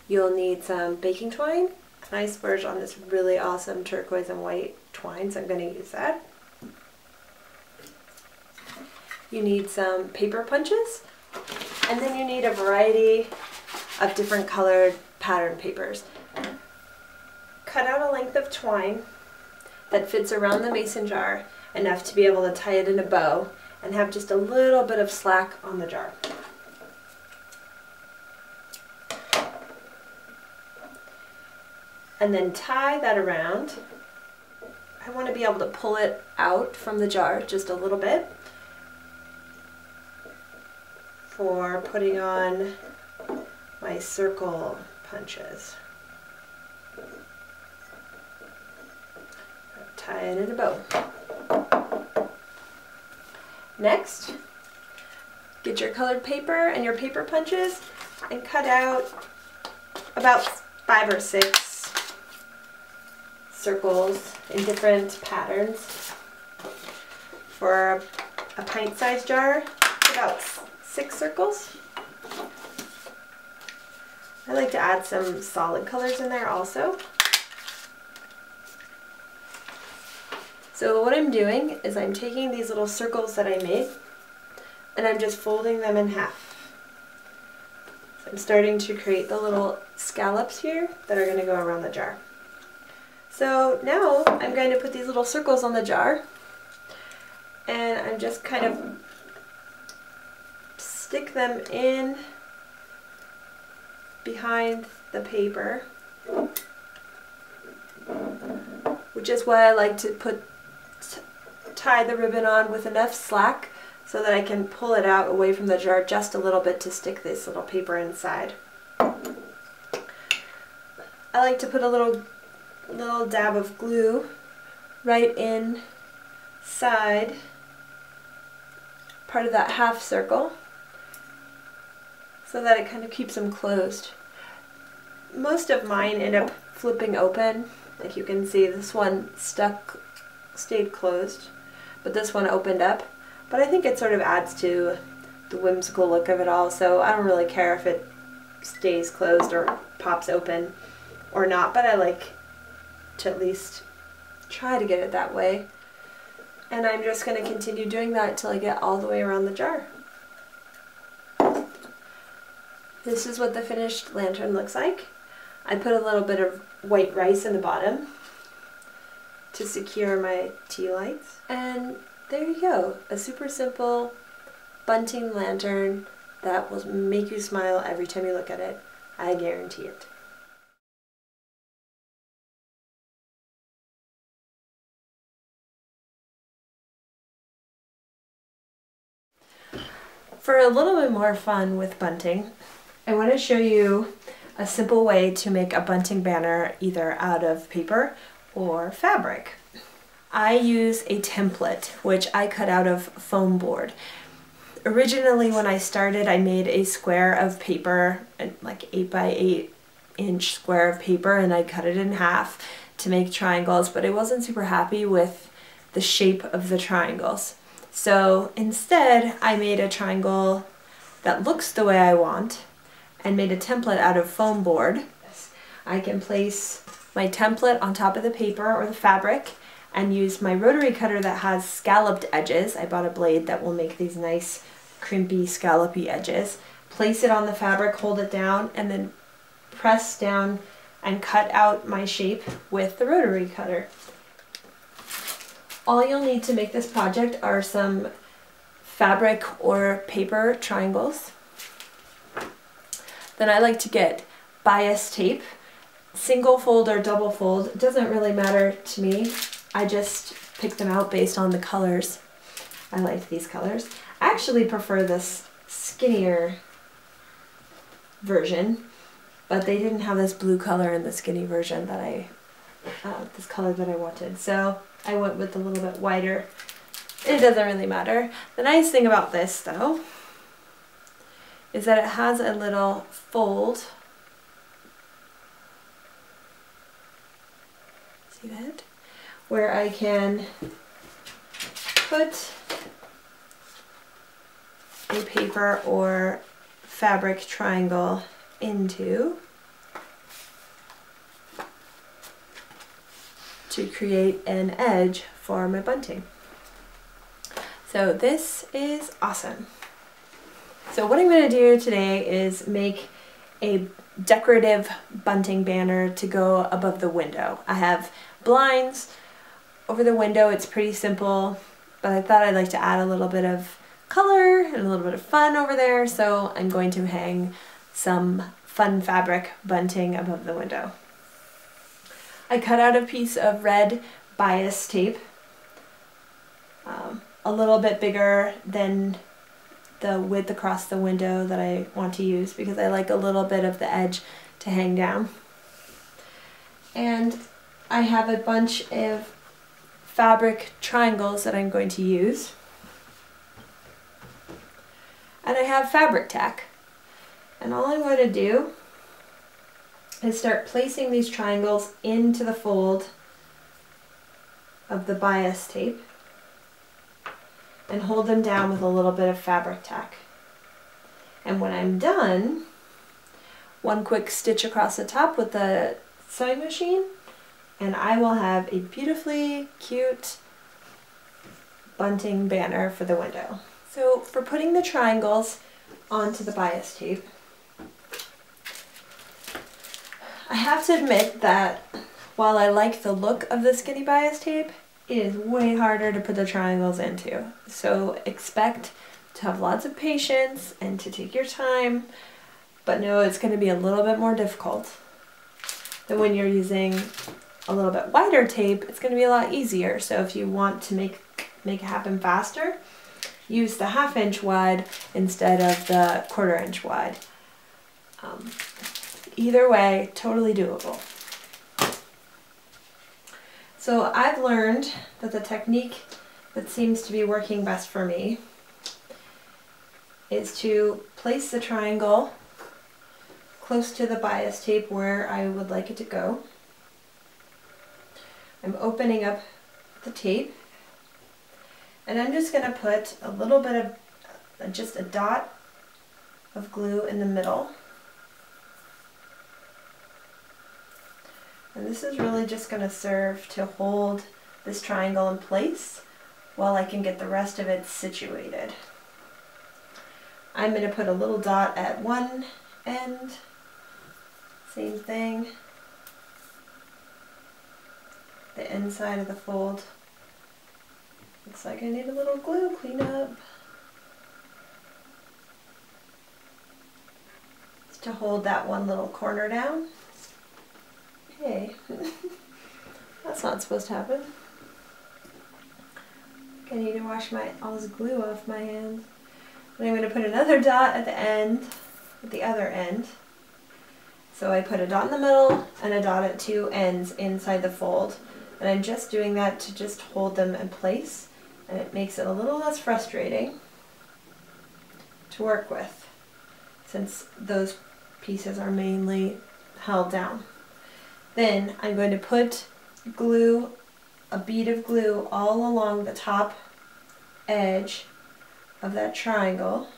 You'll need some baking twine, and I splurged on this really awesome turquoise and white twine, so I'm going to use that. You need some paper punches, and then you need a variety of different colored pattern papers. Cut out a length of twine that fits around the mason jar, enough to be able to tie it in a bow and have just a little bit of slack on the jar. And then tie that around. I want to be able to pull it out from the jar just a little bit for putting on my circle punches. Tie it in a bow. Next, get your colored paper and your paper punches and cut out about 5 or 6 circles in different patterns. For a pint-sized jar, about 6 circles. I like to add some solid colors in there also. So what I'm doing is I'm taking these little circles that I made and I'm just folding them in half. So I'm starting to create the little scallops here that are going to go around the jar. So now I'm going to put these little circles on the jar, and I'm just kind of stick them in behind the paper, which is why I like to tie the ribbon on with enough slack so that I can pull it out away from the jar just a little bit to stick this little paper inside. I like to put a little dab of glue right inside part of that half circle so that it kind of keeps them closed. Most of mine end up flipping open. Like you can see, this one stayed closed, but this one opened up. But I think it sort of adds to the whimsical look of it all, so I don't really care if it stays closed or pops open or not, but I like to at least try to get it that way. And I'm just going to continue doing that until I get all the way around the jar. This is what the finished lantern looks like. I put a little bit of white rice in the bottom to secure my tea lights. And there you go, a super simple bunting lantern that will make you smile every time you look at it. I guarantee it. For a little bit more fun with bunting, I want to show you a simple way to make a bunting banner either out of paper or fabric. I use a template which I cut out of foam board. Originally when I started, I made a square of paper, like 8 by 8 inch square of paper, and I cut it in half to make triangles, but I wasn't super happy with the shape of the triangles. So instead I made a triangle that looks the way I want and made a template out of foam board. I can place my template on top of the paper or the fabric and use my rotary cutter that has scalloped edges. I bought a blade that will make these nice crimpy scallopy edges. Place it on the fabric, hold it down, and then press down and cut out my shape with the rotary cutter. All you'll need to make this project are some fabric or paper triangles. Then I like to get bias tape, single fold or double fold. It doesn't really matter to me. I just pick them out based on the colors. I like these colors. I actually prefer this skinnier version, but they didn't have this blue color in the skinny version that this color that I wanted. So I went with a little bit wider. It doesn't really matter. The nice thing about this though is that it has a little fold. See that? Where I can put a paper or fabric triangle into. to create an edge for my bunting. So this is awesome. So what I'm going to do today is make a decorative bunting banner to go above the window. I have blinds over the window. It's pretty simple, but I thought I'd like to add a little bit of color and a little bit of fun over there, so I'm going to hang some fun fabric bunting above the window. I cut out a piece of red bias tape, a little bit bigger than the width across the window that I want to use because I like a little bit of the edge to hang down. And I have a bunch of fabric triangles that I'm going to use. And I have fabric tack. And all I'm going to do is start placing these triangles into the fold of the bias tape and hold them down with a little bit of fabric tack. And when I'm done, one quick stitch across the top with the sewing machine, and I will have a beautifully cute bunting banner for the window. So for putting the triangles onto the bias tape, I have to admit that while I like the look of the skinny bias tape, it is way harder to put the triangles into. So expect to have lots of patience and to take your time, but know it's going to be a little bit more difficult than when you're using a little bit wider tape. It's going to be a lot easier. So if you want to make it happen faster, use the 1/2 inch wide instead of the 1/4 inch wide. Either way, totally doable. So I've learned that the technique that seems to be working best for me is to place the triangle close to the bias tape where I would like it to go. I'm opening up the tape, and I'm just going to put a little bit of, just a dot of glue in the middle. And this is really just going to serve to hold this triangle in place while I can get the rest of it situated. I'm going to put a little dot at one end, same thing, the inside of the fold. Looks like I need a little glue cleanup. Just to hold that one little corner down. Hey, that's not supposed to happen. I need to wash all this glue off my hands. And I'm going to put another dot at the end, at the other end. So I put a dot in the middle and a dot at two ends inside the fold. And I'm just doing that to just hold them in place, and it makes it a little less frustrating to work with since those pieces are mainly held down. Then I'm going to put glue, a bead of glue, all along the top edge of that triangle.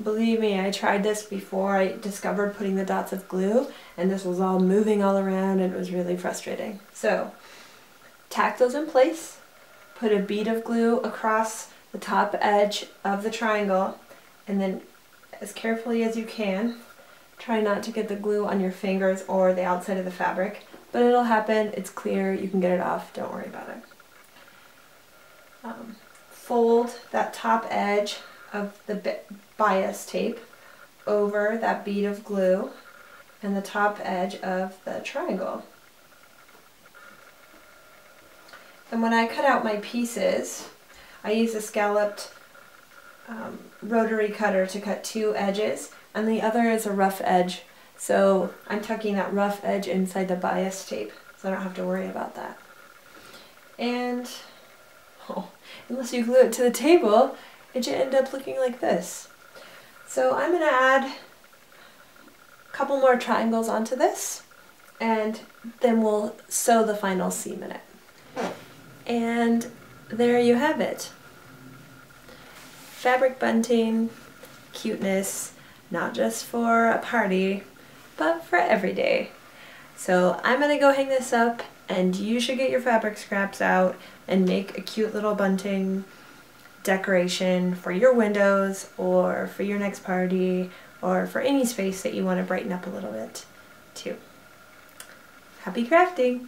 Believe me, I tried this before I discovered putting the dots of glue, and this was all moving all around and it was really frustrating. So, tack those in place, put a bead of glue across the top edge of the triangle, and then as carefully as you can, try not to get the glue on your fingers or the outside of the fabric, but it'll happen, it's clear, you can get it off, don't worry about it. Fold that top edge of the bias tape over that bead of glue and the top edge of the triangle. And when I cut out my pieces, I use a scalloped rotary cutter to cut two edges, and the other is a rough edge. So I'm tucking that rough edge inside the bias tape, so I don't have to worry about that. And unless you glue it to the table, it should end up looking like this. So I'm going to add a couple more triangles onto this, and then we'll sew the final seam in it. And there you have it. Fabric bunting, cuteness, not just for a party, but for every day. So I'm gonna go hang this up, and you should get your fabric scraps out and make a cute little bunting decoration for your windows or for your next party or for any space that you want to brighten up a little bit too. Happy crafting!